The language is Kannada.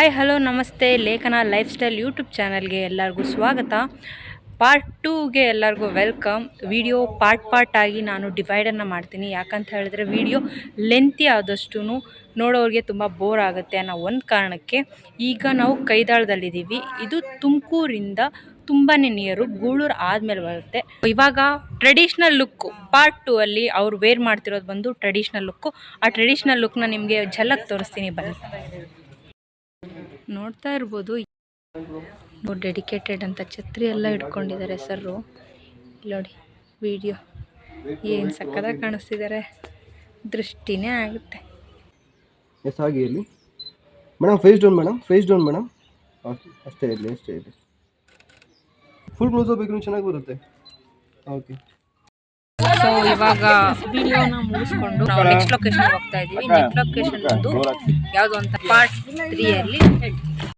ಹಾಯ್ ಹಲೋ ನಮಸ್ತೆ ಲೇಖನ ಲೈಫ್ ಸ್ಟೈಲ್ ಯೂಟ್ಯೂಬ್ ಚಾನಲ್ಗೆ ಎಲ್ಲರಿಗೂ ಸ್ವಾಗತ. ಪಾರ್ಟ್ 2ಗೆ ಎಲ್ಲರಿಗೂ ವೆಲ್ಕಮ್. ವಿಡಿಯೋ ಪಾರ್ಟ್ ಆಗಿ ನಾನು ಡಿವೈಡನ್ನು ಮಾಡ್ತೀನಿ. ಯಾಕಂತ ಹೇಳಿದ್ರೆ ವಿಡಿಯೋ ಲೆಂತಿ ಆದಷ್ಟು ನೋಡೋರಿಗೆ ತುಂಬ ಬೋರ್ ಆಗುತ್ತೆ ಅನ್ನೋ ಒಂದು ಕಾರಣಕ್ಕೆ. ಈಗ ನಾವು ಕೈದಾಳದಲ್ಲಿದ್ದೀವಿ. ಇದು ತುಮಕೂರಿಂದ ತುಂಬಾ ನಿಯರು, ಗೂಳೂರು ಆದಮೇಲೆ ಬರುತ್ತೆ. ಇವಾಗ ಟ್ರೆಡಿಷ್ನಲ್ ಲುಕ್ಕು ಪಾರ್ಟ್ 2 ಅಲ್ಲಿ ಅವ್ರು ವೇರ್ ಮಾಡ್ತಿರೋದು ಬಂದು ಟ್ರೆಡಿಷ್ನಲ್ ಲುಕ್ಕು. ಆ ಟ್ರೆಡಿಷ್ನಲ್ ಲುಕ್ನ ನಿಮಗೆ ಝಲಕ್ ತೋರಿಸ್ತೀನಿ ಬನ್ನಿ. ನೋಡ್ತಾ ಇರ್ಬೋದು ಡೆಡಿಕೇಟೆಡ್ ಅಂತ ಛತ್ರಿ ಎಲ್ಲ ಇಟ್ಕೊಂಡಿದ್ದಾರೆ ಸರ್. ನೋಡಿ ವಿಡಿಯೋ ಏನು ಸಕ್ಕದಾಗಿ ಕಾಣಿಸ್ತಿದ್ದಾರೆ, ದೃಷ್ಟಿನೇ ಆಗುತ್ತೆ. ಎಸ್ ಆಗಿ ಇರಲಿ madam, face down madam, face down madam, ಅಷ್ಟೇ ಇರಲಿ, ಅಷ್ಟೇ ಇರಲಿ. ಫುಲ್ ಕ್ಲೋಸ್ ಅಪ್ ಬೇಕು, ಚೆನ್ನಾಗಿ ಬರುತ್ತೆ. ಓಕೆ, ಸೊ ಇವಾಗ ವಿಡಿಯೋನ ಮುಗಿಸ್ಕೊಂಡು ನಾವು ನೆಕ್ಸ್ಟ್ ಲೊಕೇಶನ್ ಹೋಗ್ತಾ ಇದ್ದೀವಿ. ನೆಕ್ಸ್ಟ್ ಲೊಕೇಶನ್ ಬಂದು ಯಾವುದು ಅಂತ ಪಾರ್ಟ್ 3 ಅಲ್ಲಿ